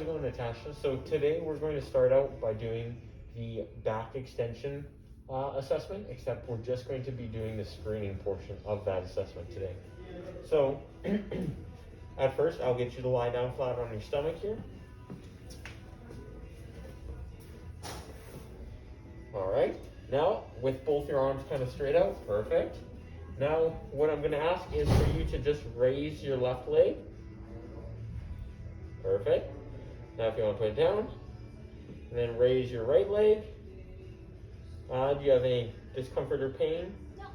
How's it going, Natasha? So today we're going to start out by doing the back extension assessment, except we're just going to be doing the screening portion of that assessment today. So at first, I'll get you to lie down flat on your stomach here. All right, now with both your arms kind of straight out, perfect. Now what I'm gonna ask is for you to just raise your left leg. Perfect. Now if you want to put it down, and then raise your right leg. Do you have any discomfort or pain? No.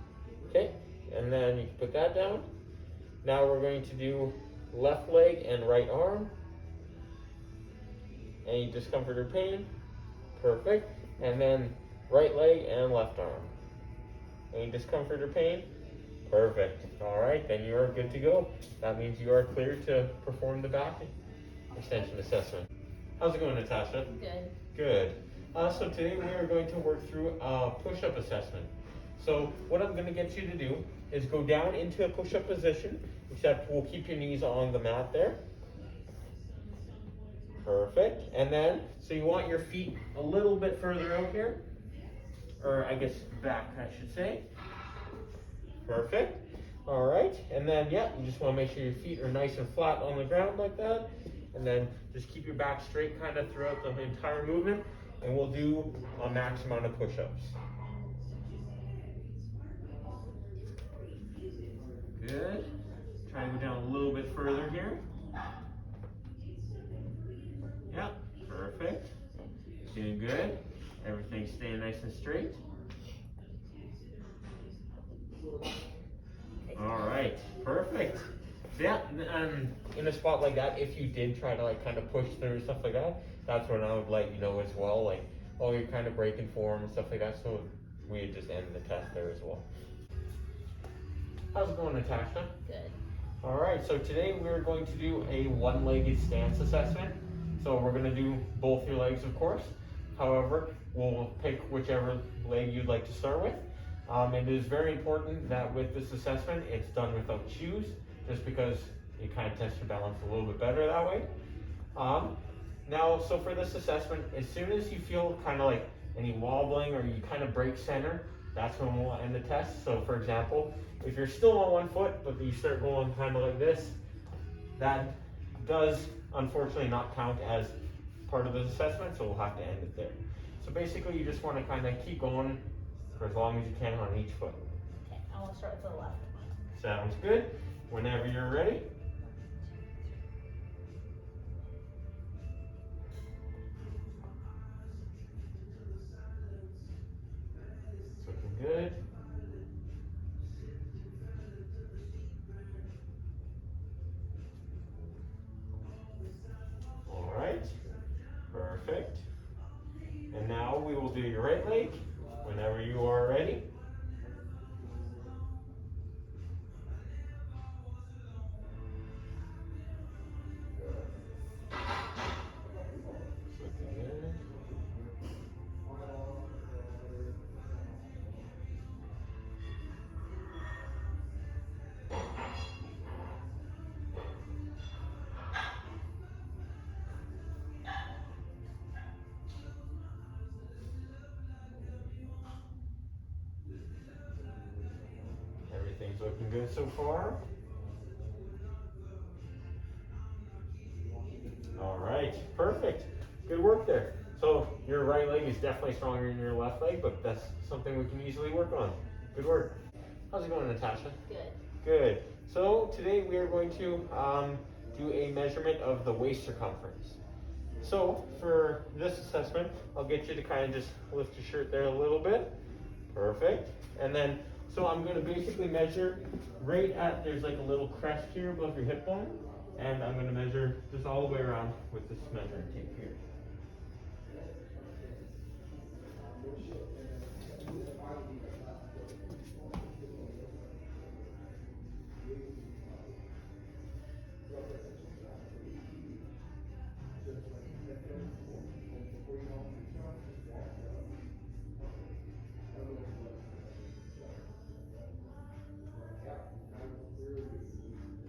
Okay, and then you can put that down. Now we're going to do left leg and right arm. Any discomfort or pain? Perfect. And then right leg and left arm. Any discomfort or pain? Perfect. All right, then you are good to go. That means you are cleared to perform the back extension assessment. How's it going, Natasha? Good. Good. So today we are going to work through a push-up assessment. So what I'm going to get you to do is go down into a push-up position, except we'll keep your knees on the mat there. Perfect. And then, so you want your feet a little bit further out here, or I guess back, I should say. Perfect. All right. And then, yeah, you just want to make sure your feet are nice and flat on the ground like that. And then just keep your back straight kind of throughout the entire movement. And we'll do a max amount of push-ups. Good. Try to go down a little bit further here. Yeah, perfect. Doing good. Everything's staying nice and straight. All right, perfect. Yeah, and in a spot like that, if you did try to like kind of push through stuff like that, that's when I would let you know as well, like, oh, you're kind of breaking form and stuff like that, so we just end the test there as well. How's it going, Natasha? Good. All right, so today we're going to do a one-legged stance assessment. So we're gonna do both your legs, of course. However, we'll pick whichever leg you'd like to start with. It is very important that with this assessment, it's done without shoes, just because you kind of test your balance a little bit better that way. Now, so for this assessment, as soon as you feel kind of like any wobbling or you kind of break center, that's when we'll end the test. So for example, if you're still on one foot, but you start going kind of like this, that does unfortunately not count as part of this assessment, so we'll have to end it there. So basically, you just want to kind of keep going for as long as you can on each foot. Okay, I want to start with the left. Sounds good. Whenever you're ready. It's looking good. All right, perfect. And now we will do your right leg whenever you are ready. Everything's looking good so far. All right, perfect. Good work there. So your right leg is definitely stronger than your left leg, but that's something we can easily work on. Good work. How's it going, Natasha? Good. Good. So today we are going to do a measurement of the waist circumference. So for this assessment, I'll get you to kind of just lift your shirt there a little bit. Perfect. And then, so I'm going to basically measure right at, there's like a little crest here above your hip bone. And I'm going to measure just all the way around with this measuring tape here.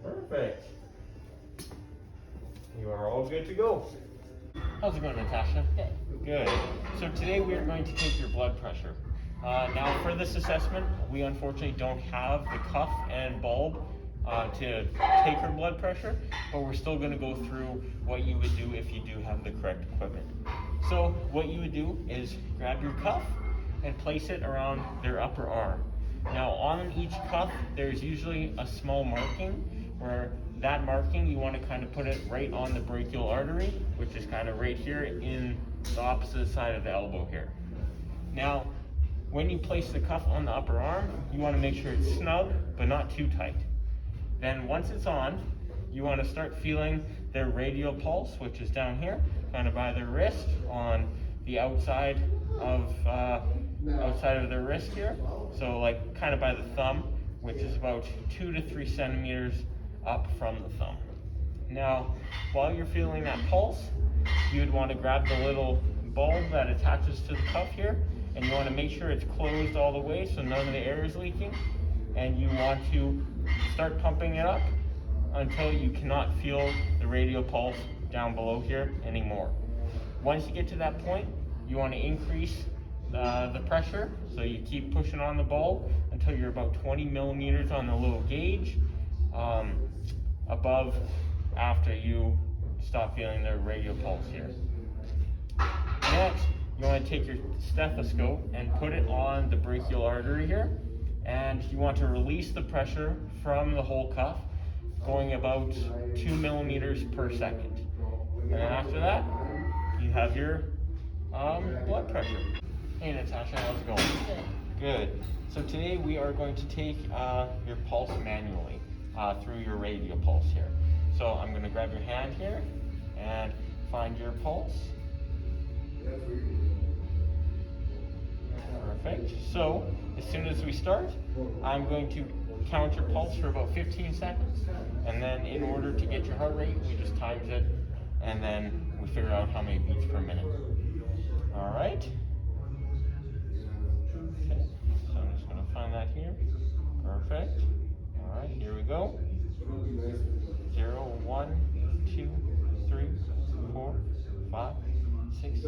Perfect. You are all good to go. How's it going, Natasha? Good. Good. So today we are going to take your blood pressure. Now for this assessment, we unfortunately don't have the cuff and bulb to take her blood pressure, but we're still going to go through what you would do if you do have the correct equipment. So what you would do is grab your cuff and place it around their upper arm. Now on each cuff, there's usually a small marking where that marking, you want to kind of put it right on the brachial artery, which is kind of right here in the opposite side of the elbow here. Now, when you place the cuff on the upper arm, you want to make sure it's snug, but not too tight. Then once it's on, you want to start feeling their radial pulse, which is down here, kind of by their wrist, on the outside of their wrist here. So like kind of by the thumb, which is about 2 to 3 centimeters up from the thumb. Now, while you're feeling that pulse, you would want to grab the little bulb that attaches to the cuff here, and you want to make sure it's closed all the way so none of the air is leaking, and you want to start pumping it up until you cannot feel the radial pulse down below here anymore. Once you get to that point, you want to increase the pressure, so you keep pushing on the bulb until you're about 20 millimeters on the little gauge above after you stop feeling the radial pulse here. Next, you want to take your stethoscope and put it on the brachial artery here, and you want to release the pressure from the whole cuff going about 2 millimeters per second. And then after that, you have your blood pressure. Hey Natasha, how's it going? Good. Good. So today we are going to take your pulse manually through your radial pulse here. So I'm going to grab your hand here and find your pulse. Perfect. So as soon as we start, I'm going to count your pulse for about 15 seconds. And then in order to get your heart rate, we just times it, and then we figure out how many beats per minute. All right. Okay. So I'm just going to find that here. Perfect. All right, here we go. 0, 1, 2, 3, 4, 5, 6,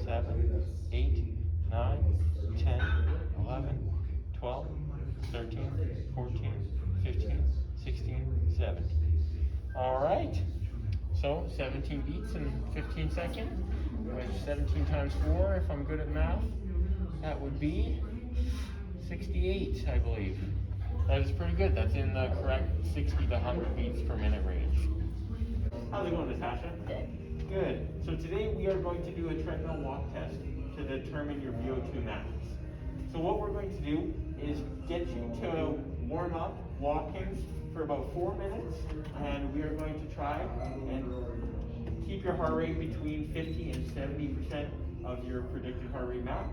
7, 8, 9, 10, 11, 12, 13, 14, 15, 16, 17. All right. So 17 beats in 15 seconds, which 17 times 4, if I'm good at math, that would be 68, I believe. That is pretty good. That's in the correct 60 to 100 beats per minute range. How's it going, Natasha? Good. Good. So today we are going to do a treadmill walk test to determine your VO2 max. So what we're going to do is get you to warm up walking for about 4 minutes, and we are going to try and keep your heart rate between 50 and 70% of your predicted heart rate max,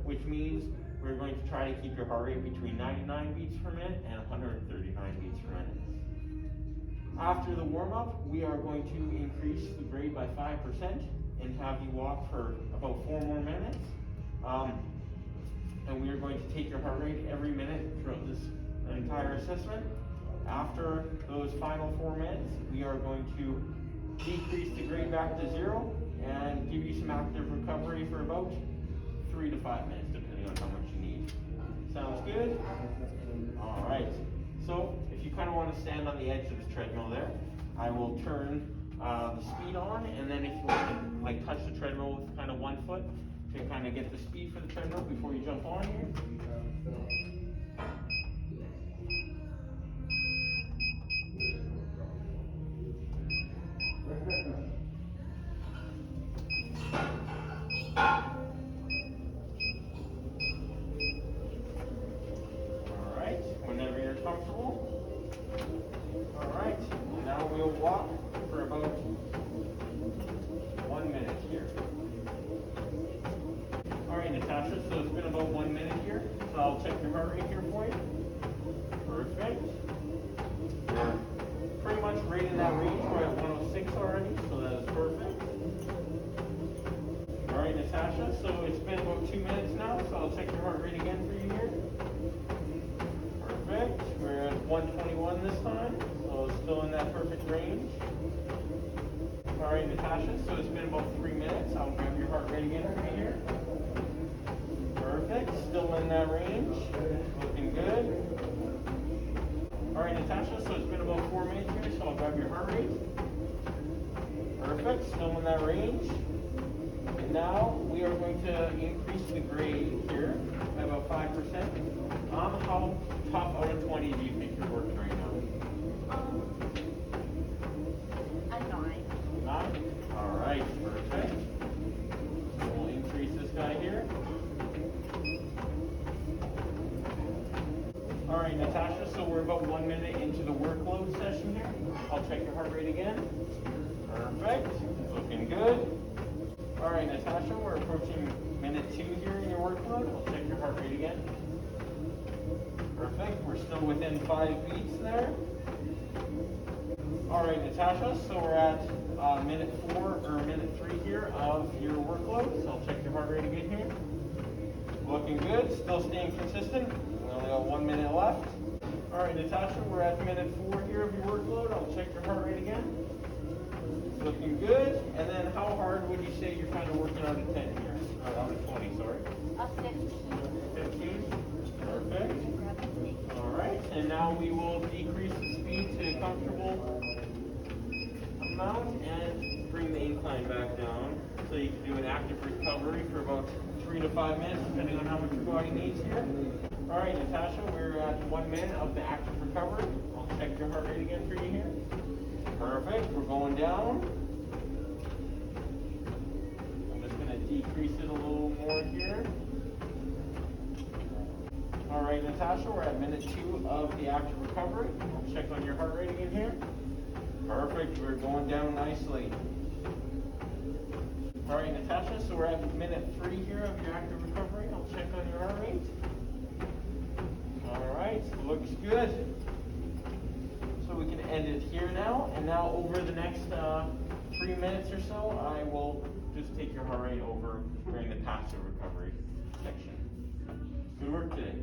which means we're going to try to keep your heart rate between 99 beats per minute and 139 beats per minute. After the warm-up, we are going to increase the grade by 5% and have you walk for about 4 more minutes. And we are going to take your heart rate every minute throughout this entire assessment. After those final 4 minutes, we are going to decrease the grade back to 0 and give you some active recovery for about 3 to 5 minutes, depending on how much you need. Sounds good? All right. So if you kind of want to stand on the edge of the treadmill there, I will turn the speed on, and then if you want to like touch the treadmill with kind of 1 foot to kind of get the speed for the treadmill before you jump on here. Alright, whenever you're comfortable. Alright, now we'll walk for about 1 minute here. Alright, Natasha, so it's been about 1 minute here. So I'll check your heart rate here for you. Perfect. You're pretty much right in that range. We're at 106 already, so that is perfect. Alright, Natasha, so it's been about 2 minutes now, so I'll check your heart rate again for you here. Perfect. We're at 121 this time, so it's still in that perfect range. Alright, Natasha, so it's been about 3 minutes. minutes. I'll grab your heart rate again right here. Perfect. Still in that range. Looking good. All right, Natasha, so it's been about 4 minutes here, so I'll grab your heart rate. Perfect. Still in that range. And now we are going to increase the grade here by about 5%. How tough out of 20 do you think you're working right now? A 9. 9? All right, perfect. So we'll increase this guy here. All right, Natasha, so we're about 1 minute into the workload session here. I'll check your heart rate again. Perfect, looking good. All right, Natasha, we're approaching minute 2 here in your workload. I'll check your heart rate again. Perfect, we're still within 5 beats there. All right, Natasha, so we're at minute 4 or minute 3 here of your workload. So I'll check your heart rate again here. Looking good, still staying consistent. We only got 1 minute left. All right, Natasha, we're at minute 4 here of your workload. I'll check your heart rate again. Looking good. And then how hard would you say you're kind of working out of 10 here? Or out of 20, sorry. A 15. 15. Perfect. All right, and now we will decrease the speed to a comfortable amount and bring the incline back down. So you can do an active recovery for about 3 to 5 minutes, depending on how much your body needs here. All right, Natasha, we're at 1 minute of the active recovery. I'll check your heart rate again for you here. Perfect, we're going down. I'm just gonna decrease it a little more here. All right, Natasha, we're at minute 2 of the active recovery. I'll check on your heart rate again here. Perfect, we're going down nicely. All right, Natasha, so we're at minute 3 here of your active recovery. I'll check on your heart rate. All right, looks good. So we can end it here now. And now over the next 3 minutes or so, I will just take your heart rate over during the passive recovery section. Good work today.